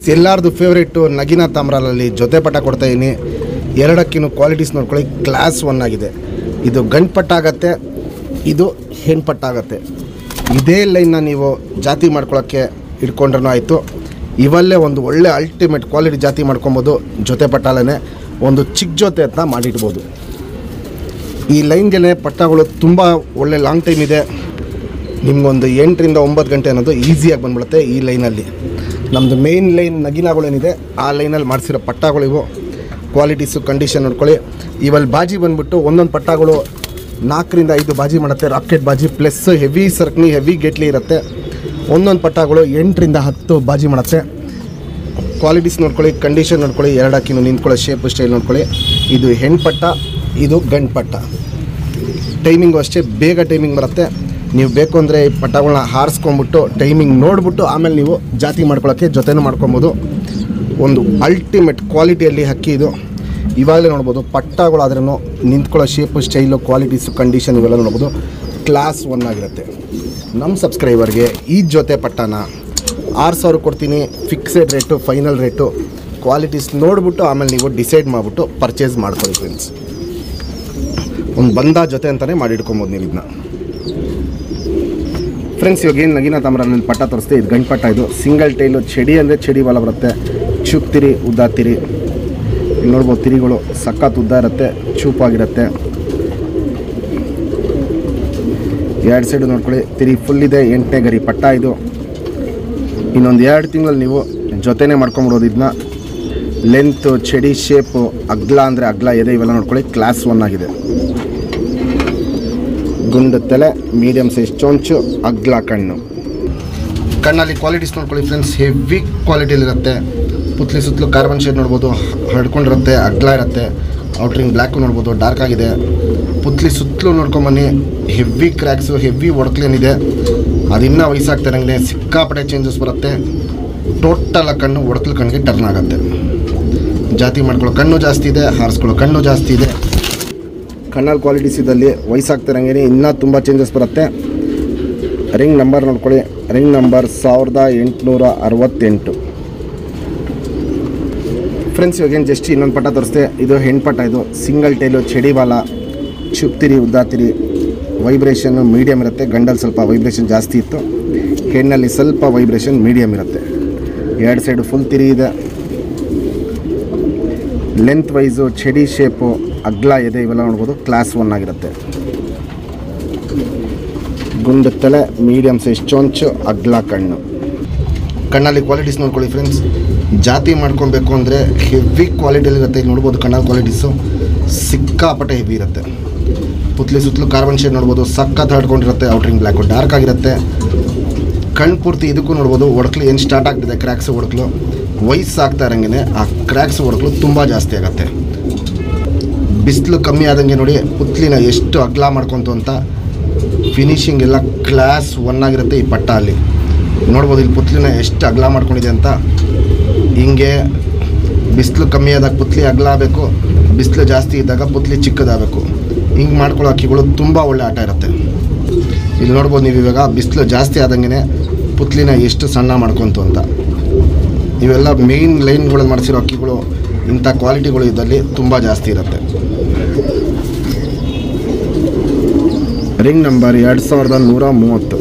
ಎಲ್ಲಾರ್ದು ಫೇವ್ರೇಟು ನಗಿನ ತಾಮ್ರಲ್ಲಿ ಜೊತೆ ಪಟ ಕೊಡ್ತಾ ಇದೀನಿ. ಎರಡಕ್ಕಿನ್ನು ಕ್ವಾಲಿಟೀಸ್ ನೋಡ್ಕೊಳ್ಳಿ, ಕ್ಲಾಸ್ 1 ಆಗಿದೆ. ಇದು ಗಂಡು ಪಟ್ಟ ಆಗುತ್ತೆ, ಇದು ಹೆಣ್ಣು ಪಟ್ಟ ಆಗುತ್ತೆ. ಇದೇ ಲೈನ್ನ ನೀವು ಜಾತಿ ಮಾಡ್ಕೊಳ್ಳೋಕ್ಕೆ ಇಟ್ಕೊಂಡ್ರೂ ಆಯಿತು. ಇವಲ್ಲೇ ಒಂದು ಒಳ್ಳೆ ಅಲ್ಟಿಮೇಟ್ ಕ್ವಾಲಿಟಿ ಜಾತಿ ಮಾಡ್ಕೊಬೋದು. ಜೊತೆ ಪಟ್ಟಾಲೇ ಒಂದು ಚಿಕ್ಕ ಜೊತೆ ಅಂತ ಮಾಡಿಡ್ಬೋದು. ಈ ಲೈನ್ಗೆ ಪಟ್ಟಗಳು ತುಂಬ ಒಳ್ಳೆ ಲಾಂಗ್ ಟೈಮ್ ಇದೆ. ನಿಮಗೊಂದು 8 ರಿಂದ 9 ಗಂಟೆ ಅನ್ನೋದು ಈಸಿಯಾಗಿ ಬಂದ್ಬಿಡುತ್ತೆ. ಈ ಲೈನಲ್ಲಿ ನಮ್ಮದು ಮೇಯ್ನ್ ಲೈನ್ ನಗಿನಾಗಳೇನಿದೆ ಆ ಲೈನಲ್ಲಿ ಮಾಡಿಸಿರೋ ಪಟ್ಟಗಳಿವು. ಕ್ವಾಲಿಟೀಸು ಕಂಡೀಷನ್ ನೋಡ್ಕೊಳ್ಳಿ. ಇವಲ್ಲಿ ಬಾಜಿ ಬಂದುಬಿಟ್ಟು ಒಂದೊಂದು ಪಟ್ಟಗಳು 4 ರಿಂದ 5 ಬಾಜಿ ಮಾಡುತ್ತೆ. ರಾಕೆಟ್ ಬಾಜಿ ಪ್ಲಸ್ ಹೆವಿ ಸರ್ಕ್ನಿ, ಹೆವಿ ಗೇಟ್ಲಿ ಇರುತ್ತೆ. ಒಂದೊಂದು ಪಟ್ಟಗಳು 8 ರಿಂದ 10 ಬಾಜಿ ಮಾಡುತ್ತೆ. ಕ್ವಾಲಿಟೀಸ್ ನೋಡ್ಕೊಳ್ಳಿ, ಕಂಡೀಷನ್ ನೋಡ್ಕೊಳ್ಳಿ, ಎರಡಕ್ಕಿನ್ನು ನಿಂತ್ಕೊಳ್ಳೋ ಶೇಪು ಸ್ಟೈಲ್ ನೋಡ್ಕೊಳ್ಳಿ. ಇದು ಹೆಣ್ಣು ಪಟ್ಟ, ಇದು ಗಂಡು ಪಟ್ಟ. ಟೈಮಿಂಗು ಅಷ್ಟೇ ಬೇಗ ಟೈಮಿಂಗ್ ಬರುತ್ತೆ. ನೀವು ಬೇಕು ಅಂದರೆ ಈ ಪಟ್ಟಗಳನ್ನ ಹಾರಿಸ್ಕೊಂಬಿಟ್ಟು ಟೈಮಿಂಗ್ ನೋಡಿಬಿಟ್ಟು ಆಮೇಲೆ ನೀವು ಜಾತಿ ಮಾಡ್ಕೊಳ್ಳೋಕ್ಕೆ ಜೊತೆನೂ ಮಾಡ್ಕೊಬೋದು. ಒಂದು ಅಲ್ಟಿಮೇಟ್ ಕ್ವಾಲಿಟಿಯಲ್ಲಿ ಹಕ್ಕಿ ಇದು. ಇವಾಗಲೇ ನೋಡ್ಬೋದು ಪಟ್ಟಗಳಾದ್ರೂ ನಿಂತ್ಕೊಳ್ಳೋ ಶೇಪು ಸ್ಟೈಲು ಕ್ವಾಲಿಟೀಸು ಕಂಡೀಷನ್ ಇವೆಲ್ಲ ನೋಡ್ಬೋದು. ಕ್ಲಾಸ್ 1 ಆಗಿರುತ್ತೆ. ನಮ್ಮ ಸಬ್ಸ್ಕ್ರೈಬರ್ಗೆ ಈ ಜೊತೆ ಪಟ್ಟನ 6000 ಕೊಡ್ತೀನಿ. Fixed rate, final rate. Qualities ನೋಡಿಬಿಟ್ಟು ಆಮೇಲೆ ನೀವು ಡಿಸೈಡ್ ಮಾಡಿಬಿಟ್ಟು ಪರ್ಚೇಸ್ ಮಾಡ್ಕೊಳ್ಳಿ ಫ್ರೆಂಡ್ಸ್. ಒಂದು ಬಂದ ಜೊತೆ ಅಂತಲೇ ಮಾಡಿಟ್ಕೊಬೋದು ನೀವು ಇದನ್ನ ಫ್ರೆಂಡ್ಸ್. ಇವಾಗ ಏನು ನಗಿನ ತಾಮ್ರಲ್ಲಿ ಪಟ್ಟ ತೋರಿಸ್ತೆ, ಇದು ಗಂಡು ಪಟ್ಟ. ಇದು ಸಿಂಗಲ್ ಟೈಲು, ಚಡಿ ಅಂದರೆ ಚಡಿ ಬಾಲ ಬರುತ್ತೆ. ಚೂಪ್ತಿರಿ, ಉದ್ದ ತಿರಿ ನೋಡ್ಬೋದು. ತಿರಿಗಳು ಸಖತ್ ಉದ್ದ ಇರುತ್ತೆ, ಚೂಪಾಗಿರುತ್ತೆ. 2 ಸೈಡು ನೋಡ್ಕೊಳ್ಳಿ. ತಿರಿ ಫುಲ್ ಇದೆ. 8ನೇ ಗರಿ ಪಟ್ಟ ಇದು. ಇನ್ನೊಂದು 2 ತಿಂಗಳಲ್ಲಿ ನೀವು ಜೊತೆನೇ ಮಾಡ್ಕೊಂಬಿಡೋದು ಇದನ್ನ. ಲೆಂತು, ಚಡಿ ಶೇಪು, ಅಗ್ಲ ಅಂದರೆ ಅಗ್ಲ ಎದೆ ಇವೆಲ್ಲ ನೋಡ್ಕೊಳ್ಳಿ. ಕ್ಲಾಸ್ 1 ಆಗಿದೆ. ಗುಂಡು ತಲೆ, ಮೀಡಿಯಮ್ ಸೈಜ್ ಚೊಂಚು, ಅಗ್ಲ ಕಣ್ಣು. ಕಣ್ಣಲ್ಲಿ ಕ್ವಾಲಿಟೀಸ್ ನೋಡ್ಕೊಳ್ಳಿ ಫ್ರೆಂಡ್ಸ್. ಹೆವಿ ಕ್ವಾಲಿಟಿಯಲ್ಲಿರುತ್ತೆ. ಪುತ್ಲಿ ಸುತ್ತಲೂ ಕಾರ್ಬನ್ ಶೇಡ್ ನೋಡ್ಬೋದು, ಹರ್ಡ್ಕೊಂಡಿರುತ್ತೆ, ಅಗ್ಲ ಇರುತ್ತೆ. ಔಟ್ರಿಂಗ್ ಬ್ಲ್ಯಾಕು ನೋಡ್ಬೋದು, ಡಾರ್ಕ್ ಆಗಿದೆ. ಪುತ್ಲಿ ಸುತ್ತಲೂ ನೋಡ್ಕೊಂಬನ್ನಿ. ಹೆವಿ ಕ್ರ್ಯಾಕ್ಸು, ಹೆವಿ ಒಡಕ್ಲೇನಿದೆ. ಅದಿನ್ನೂ ವಯಸ್ಸಾಗ್ತಿರಂಗೆ ಸಿಕ್ಕಾಪಟ್ಟೆ ಚೇಂಜಸ್ ಬರುತ್ತೆ. ಟೋಟಲ್ ಕಣ್ಣು ಒಡಕ್ಲು ಕಣ್ಣಿಗೆ ಟರ್ನ್ ಆಗುತ್ತೆ. ಜಾತಿ ಮಾಡ್ಕೊಳ್ಳೋ ಕಣ್ಣು ಜಾಸ್ತಿ ಇದೆ, ಹಾರಿಸ್ಕೊಳ್ಳೋ ಕಣ್ಣು ಜಾಸ್ತಿ ಇದೆ. ಕಣ್ಣಲ್ಲಿ ಕ್ವಾಲಿಟೀಸ್ ಇದ್ದಲ್ಲಿ ವಯಸ್ಸಾಗ್ತಿರಂಗೆ ಇನ್ನೂ ತುಂಬ ಚೇಂಜಸ್ ಬರುತ್ತೆ. ರಿಂಗ್ ನಂಬರ್ ನೋಡ್ಕೊಳ್ಳಿ. Ring number 1868 friends. ಇವಾಗೇನು ಜಸ್ಟ್ ಇನ್ನೊಂದು ಪಟ್ಟ ತೋರಿಸ್ತೆ. ಇದು ಹೆಣ್ಣು ಪಟ್ಟ. ಇದು ಸಿಂಗಲ್ ಟೈಲು, ಚಡಿ ಬಾಲ, ಚುಪ್ತಿರಿ, ಉದ್ದಾತಿರಿ. ವೈಬ್ರೇಷನ್ನು ಮೀಡಿಯಮ್ ಇರುತ್ತೆ. ಗಂಡಲ್ಲಿ ಸ್ವಲ್ಪ ವೈಬ್ರೇಷನ್ ಜಾಸ್ತಿ ಇತ್ತು, ಹೆಣ್ಣಲ್ಲಿ ಸ್ವಲ್ಪ ವೈಬ್ರೇಷನ್ ಮೀಡಿಯಮ್ ಇರುತ್ತೆ. 2 ಸೈಡು ಫುಲ್ ತಿರಿ ಇದೆ. ಲೆಂತ್ ವೈಸು, ಚಡಿ ಶೇಪು, ಅಗ್ಲ ಎದೆ ಇವೆಲ್ಲ ನೋಡ್ಬೋದು. ಕ್ಲಾಸ್ 1 ಆಗಿರುತ್ತೆ. ಗುಂಡು ತಲೆ, ಮೀಡಿಯಮ್ ಸೈಜ್ ಚೊಂಚು, ಅಗ್ಲ ಕಣ್ಣು. ಕಣ್ಣಲ್ಲಿ ಕ್ವಾಲಿಟೀಸ್ ನೋಡ್ಕೊಳ್ಳಿ ಫ್ರೆಂಡ್ಸ್. ಜಾತಿ ಮಾಡ್ಕೊಬೇಕು ಅಂದರೆ ಹೆವಿ ಕ್ವಾಲಿಟಿಯಲ್ಲಿರುತ್ತೆ. ಇಲ್ಲಿ ನೋಡ್ಬೋದು ಕಣ್ಣಲ್ಲಿ ಕ್ವಾಲಿಟೀಸು ಸಿಕ್ಕಾಪಟ್ಟೆ ಹೆವಿ ಇರುತ್ತೆ. ಪುತ್ಲಿ ಸುತ್ತಲೂ ಕಾರ್ಬನ್ ಶೇಡ್ ನೋಡ್ಬೋದು, ಸಖತ್ ಹರ್ಡ್ಕೊಂಡಿರುತ್ತೆ. ಔಟ್ರಿಂಗ್ ಬ್ಲ್ಯಾಕು ಡಾರ್ಕ್ ಆಗಿರುತ್ತೆ. ಕಣ್ಣು ಪೂರ್ತಿ ಇದಕ್ಕೂ ನೋಡ್ಬೋದು ಒಡಕ್ಲು ಏನು ಸ್ಟಾರ್ಟ್ ಆಗ್ತಿದೆ, ಕ್ರ್ಯಾಕ್ಸ್ ಒಡಕ್ಲು. ವಯಸ್ಸಾಗ್ತಾ ಇರೋಂಗೆ ಆ ಕ್ರ್ಯಾಕ್ಸ್ ಒಡಕ್ಲು ತುಂಬ ಜಾಸ್ತಿ ಆಗುತ್ತೆ. ಬಿಸಿಲು ಕಮ್ಮಿ ಆದಂಗೆ ನೋಡಿ ಪುತ್ಲಿನ ಎಷ್ಟು ಅಗ್ಲ ಮಾಡ್ಕೊತು ಅಂತ. ಫಿನಿಶಿಂಗ್ ಎಲ್ಲ ಕ್ಲಾಸ್ 1 ಆಗಿರುತ್ತೆ. ಈ ಪಟ್ಟ ಅಲ್ಲಿ ನೋಡ್ಬೋದು. ಇಲ್ಲಿ ಪುತ್ಲಿನ ಎಷ್ಟು ಅಗ್ಲ ಮಾಡ್ಕೊಂಡಿದೆ ಅಂತ. ಹಿಂಗೆ ಬಿಸಿಲು ಕಮ್ಮಿ ಆದಾಗ ಪುತ್ಲಿ ಅಗ್ಲ ಆಗಬೇಕು, ಬಿಸಿಲು ಜಾಸ್ತಿ ಇದ್ದಾಗ ಪುತ್ಲಿ ಚಿಕ್ಕದಾಗಬೇಕು. ಹಿಂಗೆ ಮಾಡ್ಕೊಳ್ಳೋ ಅಕ್ಕಿಗಳು ತುಂಬ ಒಳ್ಳೆ ಆಟ ಇರುತ್ತೆ. ಇಲ್ಲಿ ನೋಡ್ಬೋದು ನೀವು ಇವಾಗ ಬಿಸಿಲು ಜಾಸ್ತಿ ಆದಂಗೆ ಪುತ್ಲಿನ ಎಷ್ಟು ಸಣ್ಣ ಮಾಡ್ಕೊತು ಅಂತ. ಇವೆಲ್ಲ ಮೇಯ್ನ್ ಲೈನ್ಗಳಲ್ಲಿ ಮಾಡಿಸಿರೋ ಅಕ್ಕಿಗಳು. ಇಂಥ ಕ್ವಾಲಿಟಿಗಳು ಇದ್ದಲ್ಲಿ ತುಂಬ ಜಾಸ್ತಿ ಇರುತ್ತೆ. Ring number 2130.